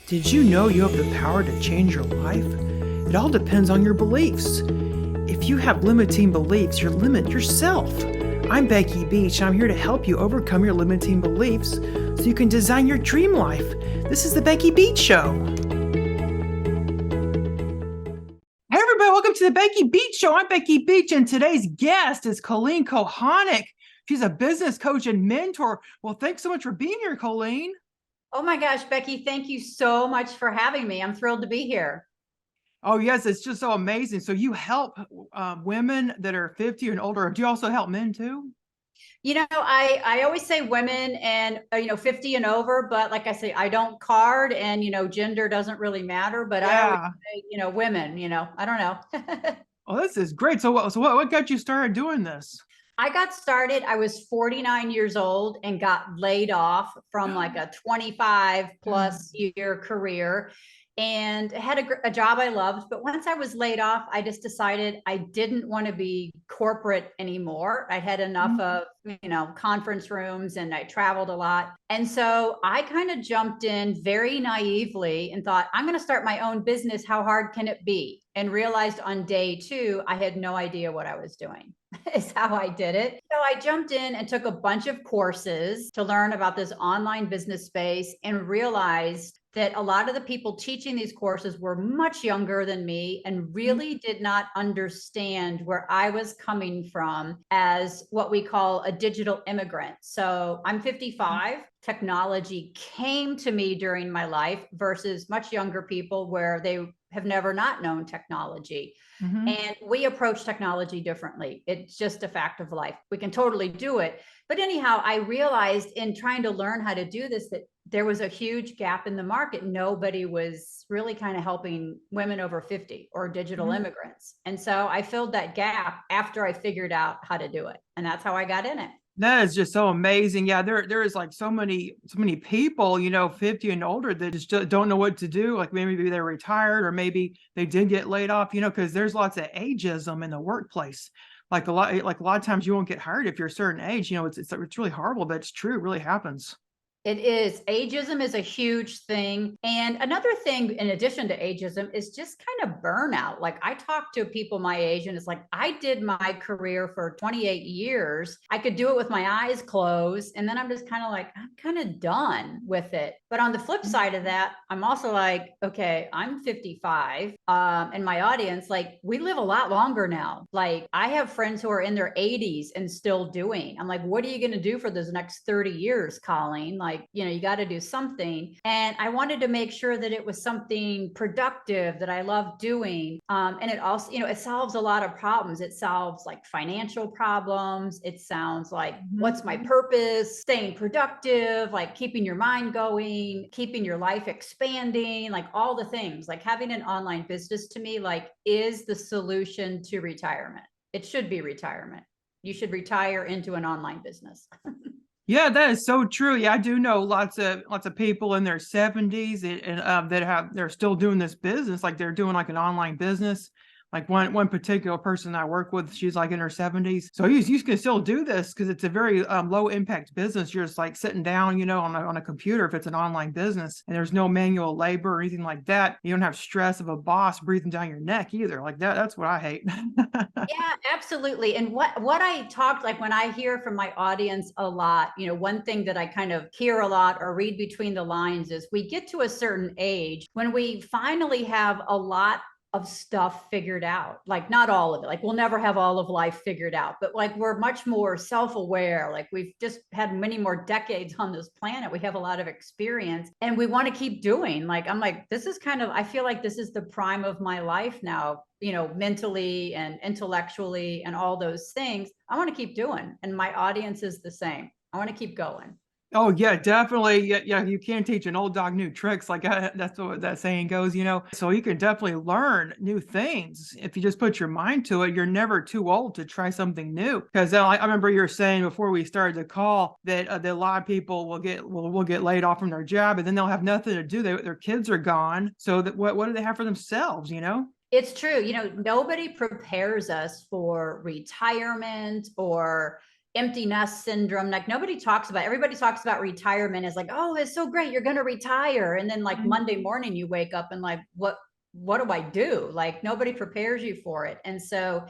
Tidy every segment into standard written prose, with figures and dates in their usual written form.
Did you know you have the power to change your life? It all depends on your beliefs. If you have limiting beliefs, you limit yourself. I'm Becky Beach, and I'm here to help you overcome your limiting beliefs so you can design your dream life. This is the Becky Beach Show. Hey everybody, welcome to the Becky Beach Show. I'm Becky Beach, and today's guest is Colleen Kochannek. She's a business coach and mentor. Well, thanks so much for being here, Colleen. Oh my gosh, Becky, thank you so much for having me. I'm thrilled to be here. Oh, yes, it's just so amazing. So you help women that are 50 and older. Do you also help men too? I always say women and 50 and over, but like I say, I don't card and gender doesn't really matter, but I always Yeah. say, women, I don't know. Oh, this is great. So what got you started doing this? I got started, I was 49 years old and got laid off from like a 25 plus year career and had a job I loved. But once I was laid off, I just decided I didn't want to be corporate anymore. I had enough of, conference rooms and I traveled a lot. And so I kind of jumped in very naively and thought, I'm going to start my own business. How hard can it be? And realized on day two, I had no idea what I was doing. Is how I did it. So I jumped in and took a bunch of courses to learn about this online business space and realized that a lot of the people teaching these courses were much younger than me and really did not understand where I was coming from as what we call a digital immigrant. So I'm 55. Technology came to me during my life versus much younger people where they have never not known technology. Mm-hmm. And we approach technology differently. It's just a fact of life. We can totally do it. But anyhow, I realized in trying to learn how to do this that there was a huge gap in the market. Nobody was really kind of helping women over 50 or digital immigrants. And so I filled that gap after I figured out how to do it. And that's how I got in it. That is just so amazing. Yeah, there is like so many people, 50 and older that just don't know what to do. Like maybe they're retired or maybe they did get laid off, because there's lots of ageism in the workplace. Like a lot of times you won't get hired if you're a certain age. It's really horrible, but it's true. It really happens. It is. Ageism is a huge thing. And another thing, in addition to ageism, is just kind of burnout. Like I talk to people my age, and it's like, I did my career for 28 years. I could do it with my eyes closed. And then I'm just kind of like, I'm kind of done with it. But on the flip side of that, I'm also like, okay, I'm 55. And my audience, like, we live a lot longer now. Like, I have friends who are in their 80s and still doing. I'm like, what are you going to do for those next 30 years, Colleen? Like, you got to do something. And I wanted to make sure that it was something productive that I love doing. And it also, it solves a lot of problems. It solves like financial problems. It sounds like, what's my purpose? Staying productive, like keeping your mind going, keeping your life expanding, like all the things. Like having an online business to me, like, is the solution to retirement. It should be retirement. You should retire into an online business. Yeah, that is so true. Yeah, I do know lots of people in their 70s and they're still doing this business, like they're doing like an online business. Like one particular person I work with, she's like in her 70s. So you can still do this because it's a very low impact business. You're just like sitting down, on a computer if it's an online business, and there's no manual labor or anything like that. You don't have stress of a boss breathing down your neck either. Like that's what I hate. Yeah, absolutely. And what I talked, like when I hear from my audience a lot, one thing that I kind of hear a lot or read between the lines is we get to a certain age when we finally have a lot of stuff figured out. Like not all of it. Like we'll never have all of life figured out, but like we're much more self-aware. Like we've just had many more decades on this planet. We have a lot of experience and we want to keep doing. Like I'm like, this is kind of, I feel like this is the prime of my life now, mentally and intellectually and all those things. I want to keep doing. And my audience is the same. I want to keep going. Oh yeah, definitely. Yeah, yeah. You can't teach an old dog new tricks. Like that's what that saying goes. So you can definitely learn new things if you just put your mind to it. You're never too old to try something new. Because I remember you were saying before we started the call that a lot of people will get laid off from their job, and then they'll have nothing to do. Their kids are gone. So that what do they have for themselves? It's true. Nobody prepares us for retirement or empty nest syndrome. Like nobody talks about, everybody talks about retirement as like, oh, it's so great, you're going to retire. And then like Monday morning you wake up and like, what do I do? Like nobody prepares you for it. And so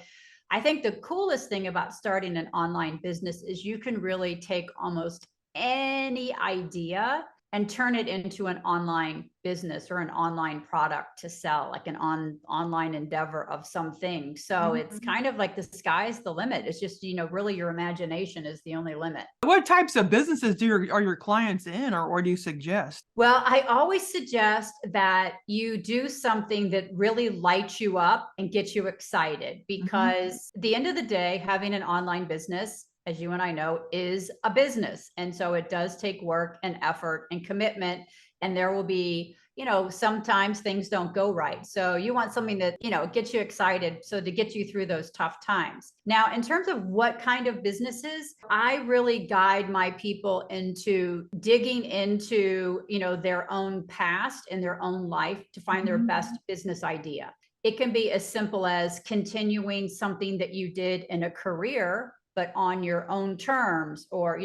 I think the coolest thing about starting an online business is you can really take almost any idea and turn it into an online business or an online product to sell, like an online endeavor of something. So it's kind of like the sky's the limit. It's just, really your imagination is the only limit. What types of businesses are your clients in, or do you suggest? Well, I always suggest that you do something that really lights you up and gets you excited, because at the end of the day, having an online business, as you and I know, is a business. And so it does take work and effort and commitment. And there will be, sometimes things don't go right. So you want something that, gets you excited. So to get you through those tough times. Now, in terms of what kind of businesses, I really guide my people into digging into, their own past and their own life to find their best business idea. It can be as simple as continuing something that you did in a career, but on your own terms, or,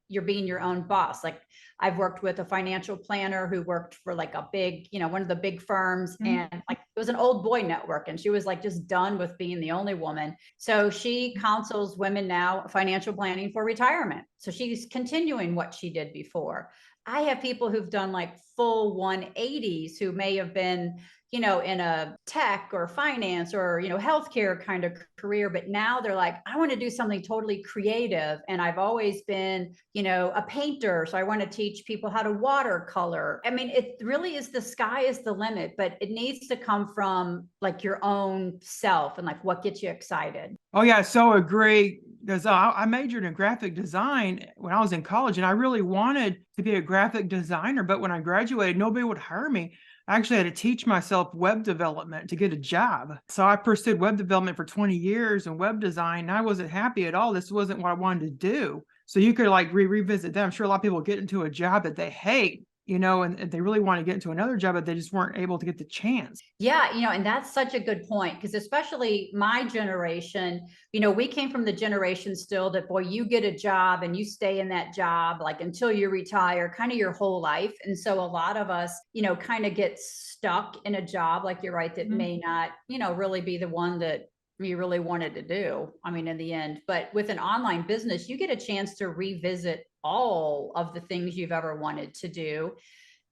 you're being your own boss. Like I've worked with a financial planner who worked for like a big, one of the big firms, and like it was an old boy network, and she was like just done with being the only woman. So she counsels women now financial planning for retirement. So she's continuing what she did before. I have people who've done like full 180s who may have been, in a tech or finance or, healthcare kind of career, but now they're like, I want to do something totally creative. And I've always been, a painter. So I want to teach people how to watercolor. I mean, it really is, the sky is the limit, but it needs to come from like your own self and like what gets you excited. Oh yeah, so agree. Because I majored in graphic design when I was in college, and I really wanted to be a graphic designer. But when I graduated, nobody would hire me. I actually had to teach myself web development to get a job. So I pursued web development for 20 years and web design, and I wasn't happy at all. This wasn't what I wanted to do. So you could like revisit that. I'm sure a lot of people get into a job that they hate, and they really want to get into another job, but they just weren't able to get the chance. Yeah, and that's such a good point, because especially my generation, we came from the generation still that, boy, you get a job and you stay in that job like until you retire, kind of your whole life. And so a lot of us, kind of get stuck in a job, like you're right, that may not, really be the one that you really wanted to do. I mean, in the end, but with an online business, you get a chance to revisit all of the things you've ever wanted to do.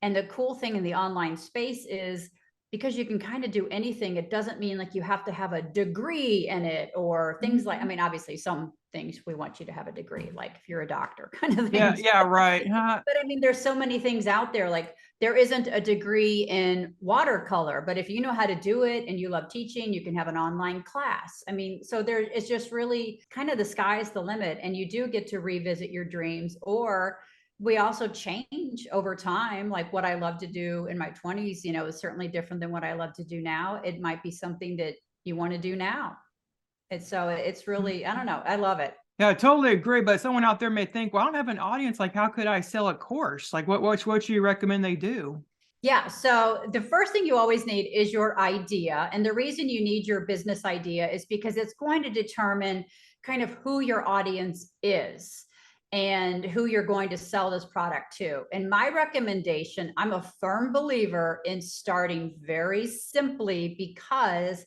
And the cool thing in the online space is, because you can kind of do anything, it doesn't mean like you have to have a degree in it or things like, I mean, obviously some things we want you to have a degree, like if you're a doctor kind of thing. Yeah, right. But I mean, there's so many things out there. Like there isn't a degree in watercolor, but if you know how to do it and you love teaching, you can have an online class. I mean, so it's just really kind of the sky's the limit, and you do get to revisit your dreams. Or we also change over time. Like what I love to do in my 20s, is certainly different than what I love to do now. It might be something that you want to do now. And so it's really, I don't know, I love it. Yeah, I totally agree. But someone out there may think, well, I don't have an audience. Like, how could I sell a course? Like, what do you recommend they do? Yeah. So the first thing you always need is your idea. And the reason you need your business idea is because it's going to determine kind of who your audience is and who you're going to sell this product to. And my recommendation, I'm a firm believer in starting very simply, because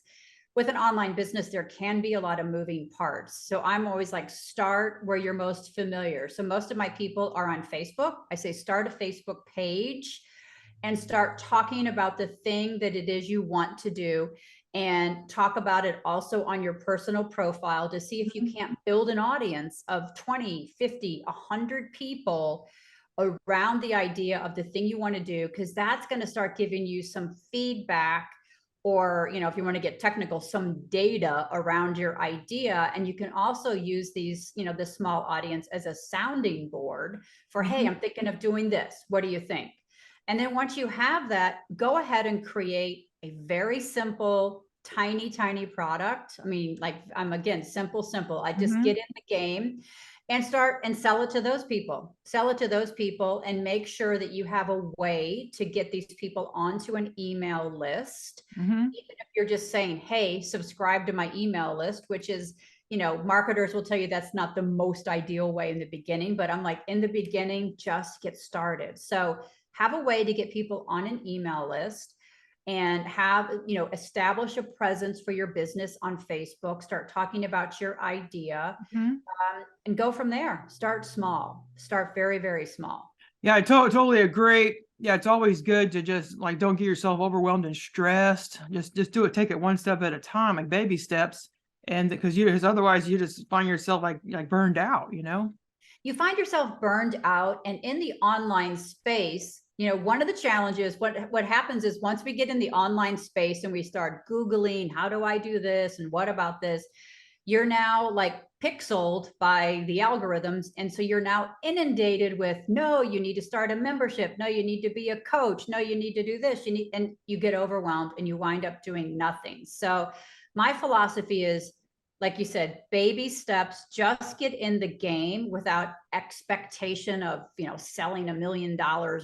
with an online business, there can be a lot of moving parts. So I'm always like, start where you're most familiar. So most of my people are on Facebook. I say, start a Facebook page and start talking about the thing that it is you want to do, and talk about it also on your personal profile to see if you can't build an audience of 20, 50, 100 people around the idea of the thing you want to do, because that's going to start giving you some feedback, or if you want to get technical, some data around your idea. And you can also use these, this small audience as a sounding board for, hey, I'm thinking of doing this, what do you think? And then once you have that, go ahead and create a very simple, tiny product. I mean, like, I'm again, simple. I just get in the game and start and sell it to those people. Sell it to those people and make sure that you have a way to get these people onto an email list. Even if you're just saying, hey, subscribe to my email list, which is, marketers will tell you that's not the most ideal way in the beginning, but I'm like, in the beginning, just get started. So have a way to get people on an email list and have, establish a presence for your business on Facebook, start talking about your idea, Mhm. and go from there. Start small, start very, very small. Yeah, I totally agree. Yeah, it's always good to just like don't get yourself overwhelmed and stressed. Just do it, take it one step at a time, like baby steps. And because otherwise you just find yourself like burned out, you know? You find yourself burned out, and in the online space, one of the challenges, what happens is once we get in the online space and we start Googling, how do I do this? And what about this? You're now like pixeled by the algorithms. And so you're now inundated with, no, you need to start a membership. No, you need to be a coach. No, you need to do this. And you get overwhelmed and you wind up doing nothing. So my philosophy is, like you said, baby steps, just get in the game without expectation of, selling $1 million or,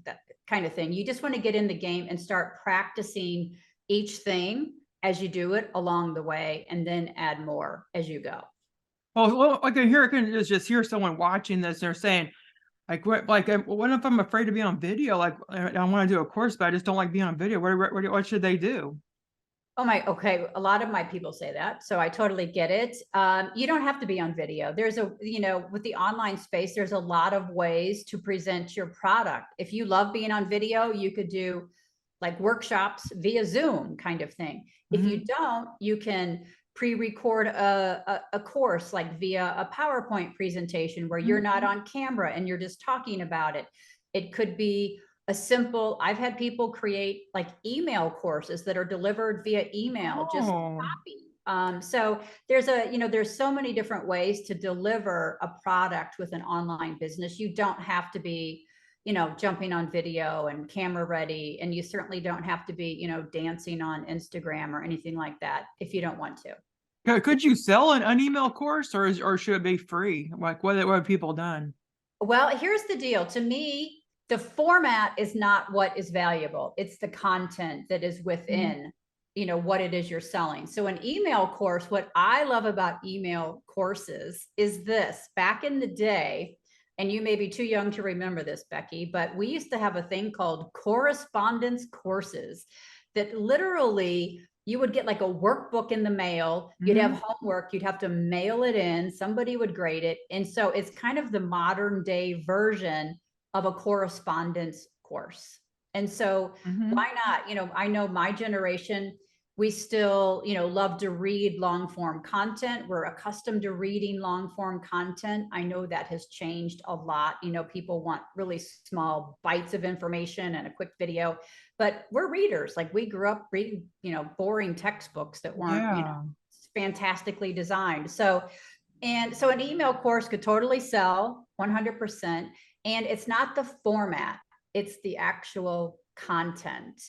that kind of thing. You just want to get in the game and start practicing each thing as you do it along the way, and then add more as you go. Well, I can just hear someone watching this. They're saying, what if I'm afraid to be on video? Like, I want to do a course, but I just don't like being on video. What should they do? Okay. A lot of my people say that. So I totally get it. You don't have to be on video. With the online space, there's a lot of ways to present your product. If you love being on video, you could do like workshops via Zoom kind of thing. If you don't, you can pre-record a course like via a PowerPoint presentation where you're not on camera and you're just talking about it. It could be I've had people create like email courses that are delivered via email, just copy. So there's so many different ways to deliver a product with an online business. You don't have to be, jumping on video and camera ready. And you certainly don't have to be, dancing on Instagram or anything like that if you don't want to. Could you sell an email course, or should it be free? Like, what have people done? Well, here's the deal. To me, the format is not what is valuable. It's the content that is within, what it is you're selling. So an email course, what I love about email courses is this. Back in the day, and you may be too young to remember this, Becky, but we used to have a thing called correspondence courses that literally you would get like a workbook in the mail. You'd have homework. You'd have to mail it in. Somebody would grade it. And so it's kind of the modern day version of a correspondence course. And so why not? I know my generation, we still, love to read long form content. We're accustomed to reading long form content. I know that has changed a lot. People want really small bites of information and a quick video, but we're readers. Like we grew up reading, boring textbooks that weren't, fantastically designed. So an email course could totally sell 100%. And it's not the format, it's the actual content.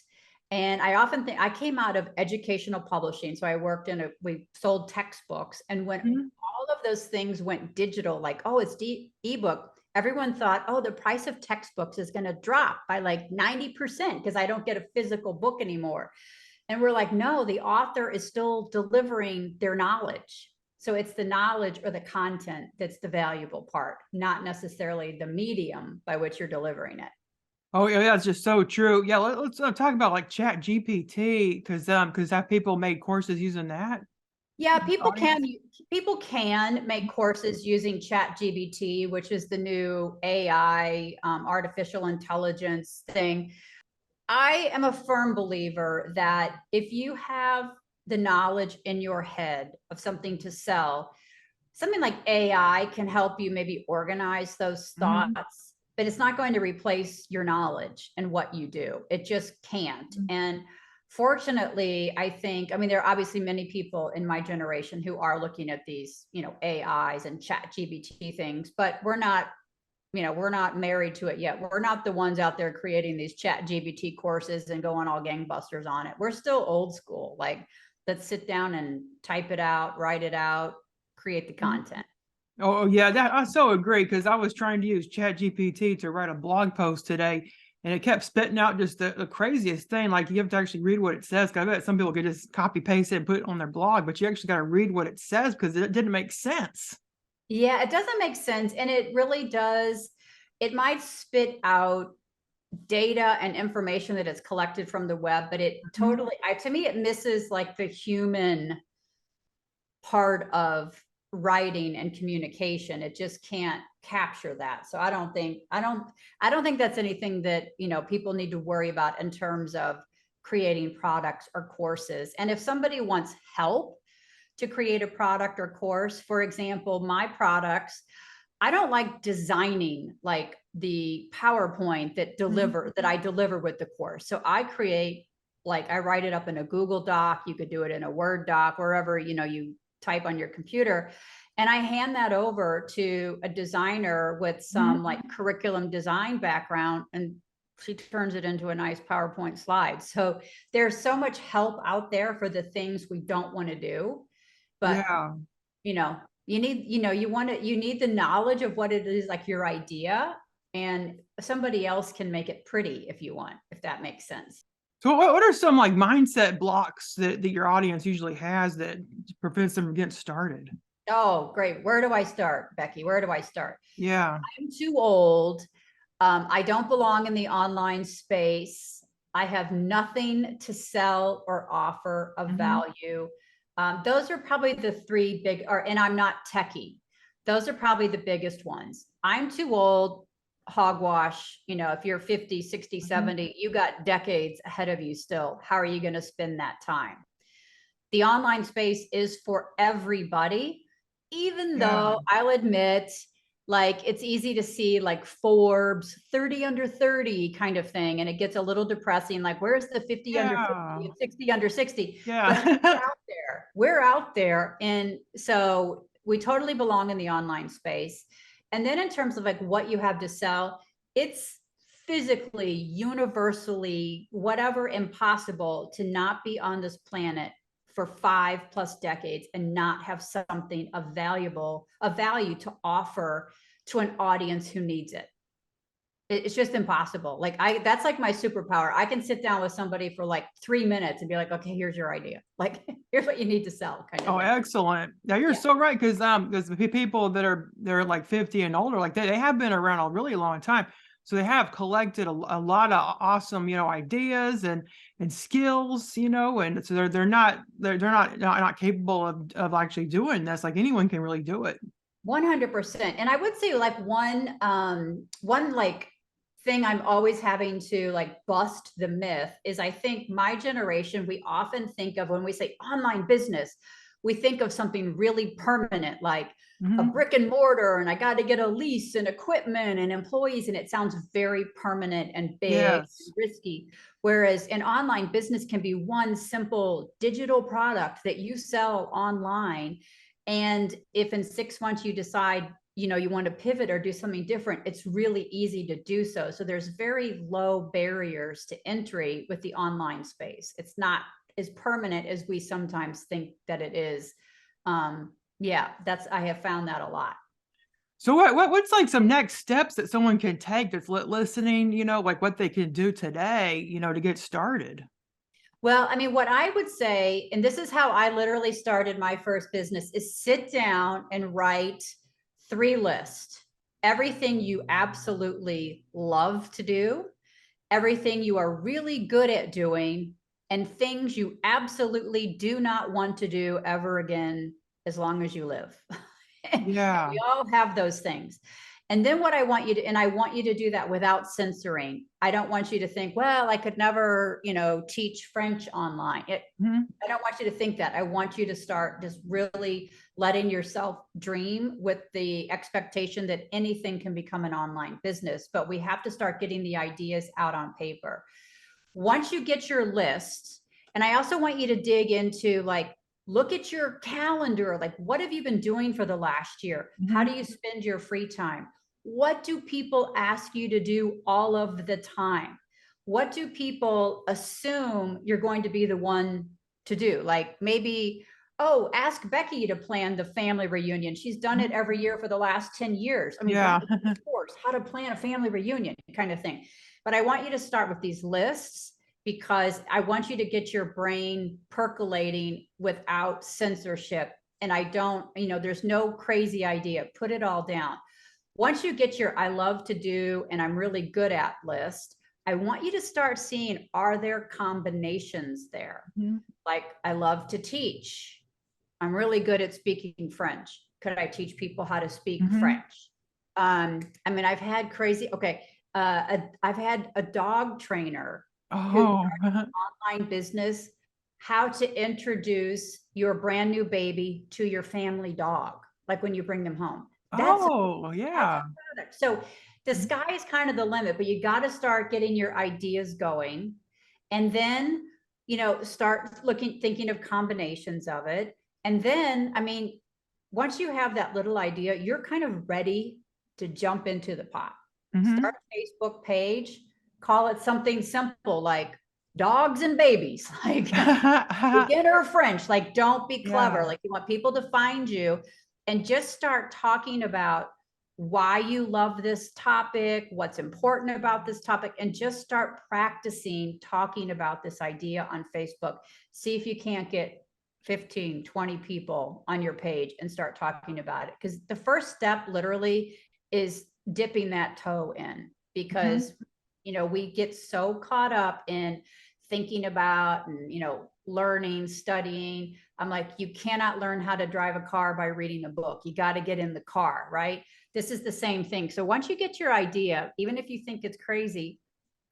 And I often think I came out of educational publishing. So I worked we sold textbooks. And when all of those things went digital, like, oh, it's ebook, everyone thought, oh, the price of textbooks is going to drop by like 90% because I don't get a physical book anymore. And we're like, no, the author is still delivering their knowledge. So it's the knowledge or the content that's the valuable part, not necessarily the medium by which you're delivering it. Oh yeah, that's just so true. Yeah, let's talk about like Chat GPT, because have people made courses using that? Yeah, Audience? people can make courses using Chat GPT, which is the new AI, artificial intelligence thing. I am a firm believer that if you have the knowledge in your head of something to sell, something like AI can help you maybe organize those thoughts, but it's not going to replace your knowledge and what you do. It just can't. And fortunately, I mean, there are obviously many people in my generation who are looking at these, AIs and Chat GPT things, but we're not married to it yet. We're not the ones out there creating these Chat GPT courses and going all gangbusters on it. We're still old school. Like, let's sit down and type it out, write it out, create the content. Oh yeah, that I so agree, because I was trying to use Chat GPT to write a blog post today, and it kept spitting out just the craziest thing. Like you have to actually read what it says. 'Cause I bet some people could just copy paste it and put it on their blog, but you actually got to read what it says because it didn't make sense. Yeah, it doesn't make sense. And it really does. It might spit out data and information that is collected from the web, but it Mhm. totally, to me, it misses like the human part of writing and communication. It just can't capture that. So I don't think that's anything that, people need to worry about in terms of creating products or courses. And if somebody wants help to create a product or course, for example, my products, I don't like designing like the PowerPoint that I deliver with the course. So I create, like, I write it up in a Google Doc. You could do it in a Word doc, wherever, you type on your computer. And I hand that over to a designer with some like curriculum design background, and she turns it into a nice PowerPoint slide. So there's so much help out there for the things we don't want to do. But Yeah. you know, you need the knowledge of what it is, like your idea, and somebody else can make it pretty if you want, if that makes sense. So what are some like mindset blocks that your audience usually has that prevents them from getting started? Oh, great. Where do I start, Becky? Where do I start? Yeah. I'm too old. I don't belong in the online space. I have nothing to sell or offer of Mhm. value. Those are probably the three big, and I'm not techie. Those are probably the biggest ones. I'm too old, hogwash. If you're 50, 60, Mhm. 70, you got decades ahead of you still. How are you going to spend that time? The online space is for everybody, even Yeah. though I'll admit, like, it's easy to see like Forbes 30 under 30 kind of thing. And it gets a little depressing. Like, where's the 50 under 50 Yeah. and 60 under 60? But we're Yeah. out there. We're out there. And so we totally belong in the online space. And then in terms of like what you have to sell, it's physically, universally, whatever, impossible to not be on this planet for 5+ decades and not have something of value to offer to an audience who needs it. It's just impossible. Like, that's like my superpower. I can sit down with somebody for like 3 minutes and be like, okay, here's your idea. Like, here's what you need to sell, kind of Oh, thing. excellent. Yeah, you're Yeah. so right. Because the people that they're like 50 and older, like they have been around a really long time. So they have collected a lot of awesome, ideas and skills, and so they're not capable of actually doing this. Like anyone can really do it. 100%. And I would say like one like thing I'm always having to like bust the myth is, I think my generation, we often think of, when we say online business, we think of something really permanent, like a Mhm. brick and mortar, and I got to get a lease and equipment and employees, and it sounds very permanent and big and Yes. risky. Whereas an online business can be one simple digital product that you sell online, and if in 6 months you decide, you want to pivot or do something different, it's really easy to do so. So there's very low barriers to entry with the online space. It's not as permanent as we sometimes think that it is. Yeah, I have found that a lot. So what's like some next steps that someone can take that's listening, like what they can do today, to get started? Well, I mean, what I would say, and this is how I literally started my first business, is sit down and write 3 lists. Everything you absolutely love to do, everything you are really good at doing, and things you absolutely do not want to do ever again as long as you live. And Yeah. we all have those things. And then what I want you to, and I want you to do that without censoring. I don't want you to think, well, I could never, teach French online. Mhm. I don't want you to think that. I want you to start just really letting yourself dream with the expectation that anything can become an online business, but we have to start getting the ideas out on paper. Once you get your list, and I also want you to dig into, like, look at your calendar. Like, what have you been doing for the last year? How do Mhm. you spend your free time? What do people ask you to do all of the time? What do people assume you're going to be the one to do? Like, maybe, oh, ask Becky to plan the family reunion. She's done it Mhm. every year for the last 10 years. I mean, Yeah. that is a course, how to plan a family reunion, kind of thing. But I want you to start with these lists because I want you to get your brain percolating without censorship. And I don't, there's no crazy idea. Put it all down. Once you get your I love to do and I'm really good at list, I want you to start seeing, are there combinations there? Mm-hmm. Like, I love to teach. I'm really good at speaking French. Could I teach people how to speak French? I've had I've had a dog trainer who started an online business, how to introduce your brand new baby to your family dog, like when you bring them home. That's yeah. So the sky is kind of the limit, but you got to start getting your ideas going, and then, start thinking of combinations of it. And then, once you have that little idea, you're kind of ready to jump into the pot. Start a Facebook page, call it something simple like dogs and babies, like beginner French, like don't be clever. Like you want people to find you, and just start talking about why you love this topic, what's important about this topic, and just start practicing talking about this idea on Facebook. See if you can't get 15, 20 people on your page and start talking about it. Because the first step literally is dipping that toe in, because, we get so caught up in thinking about and, learning, studying. I'm like, you cannot learn how to drive a car by reading a book. You got to get in the car, right? This is the same thing. So once you get your idea, even if you think it's crazy,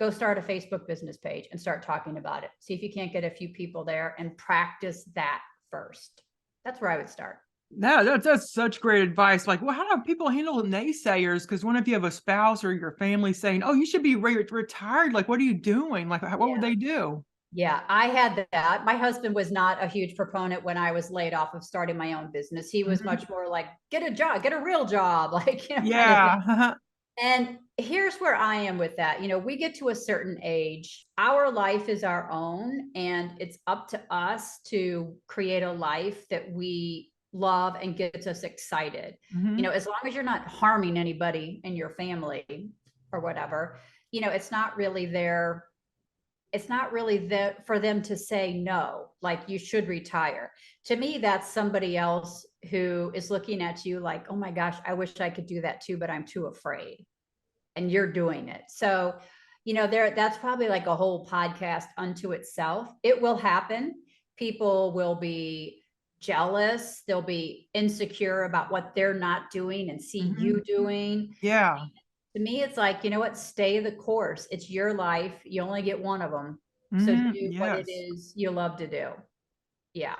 go start a Facebook business page and start talking about it. See if you can't get a few people there and practice that first. That's where I would start. No, that's such great advice. Like, well, how do people handle naysayers? Because what if you have a spouse or your family saying, "Oh, you should be retired. Like, what are you doing? Like, what would they do?" Yeah, I had that. My husband was not a huge proponent when I was laid off of starting my own business. He was much more like, get a job, get a real job. Like, yeah. And here's where I am with that. We get to a certain age, our life is our own, and it's up to us to create a life that we love and gets us excited. As long as you're not harming anybody in your family or whatever, it's not really there. It's not really there for them to say no, like you should retire. To me, that's somebody else who is looking at you like, oh my gosh, I wish I could do that too, but I'm too afraid. And you're doing it. So, that's probably like a whole podcast unto itself. It will happen. People will be jealous. They'll be insecure about what they're not doing and see you doing. Yeah. To me, it's like, stay the course. It's your life. You only get one of them. So do what it is you love to do. Yeah.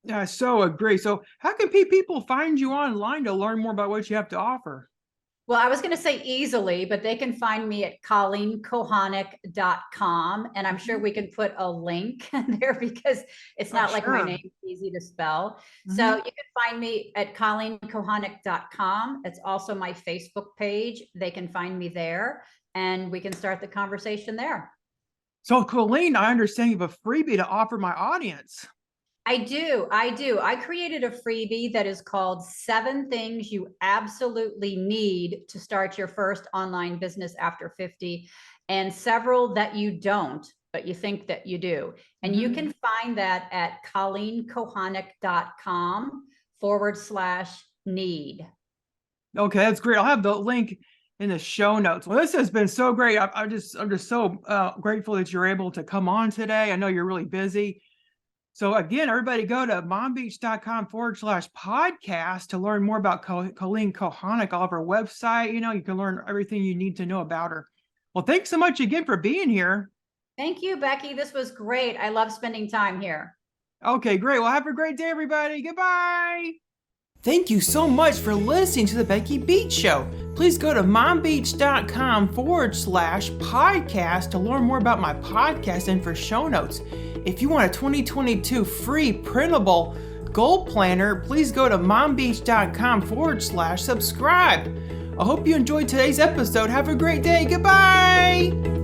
Yeah, I so agree. So how can people find you online to learn more about what you have to offer? Well, I was going to say easily, but they can find me at ColleenKochannek.com. And I'm sure we can put a link there because it's not like my name's easy to spell. So you can find me at ColleenKochannek.com. It's also my Facebook page. They can find me there and we can start the conversation there. So Colleen, I understand you have a freebie to offer my audience. I do. I created a freebie that is called 7 Things You Absolutely Need to Start Your First Online Business After 50, and several that you don't, but you think that you do. And you can find that at ColleenKochannek.com/need. Okay, that's great. I'll have the link in the show notes. Well, this has been so great. I'm just so grateful that you're able to come on today. I know you're really busy. So again, everybody go to mombeach.com/podcast to learn more about Colleen Kochannek. All of her website, you can learn everything you need to know about her. Well, thanks so much again for being here. Thank you, Becky. This was great. I love spending time here. Okay, great. Well, have a great day, everybody. Goodbye. Thank you so much for listening to the Becky Beach Show. Please go to mombeach.com/podcast to learn more about my podcast and for show notes. If you want a 2022 free printable goal planner, please go to mombeach.com/subscribe. I hope you enjoyed today's episode. Have a great day. Goodbye.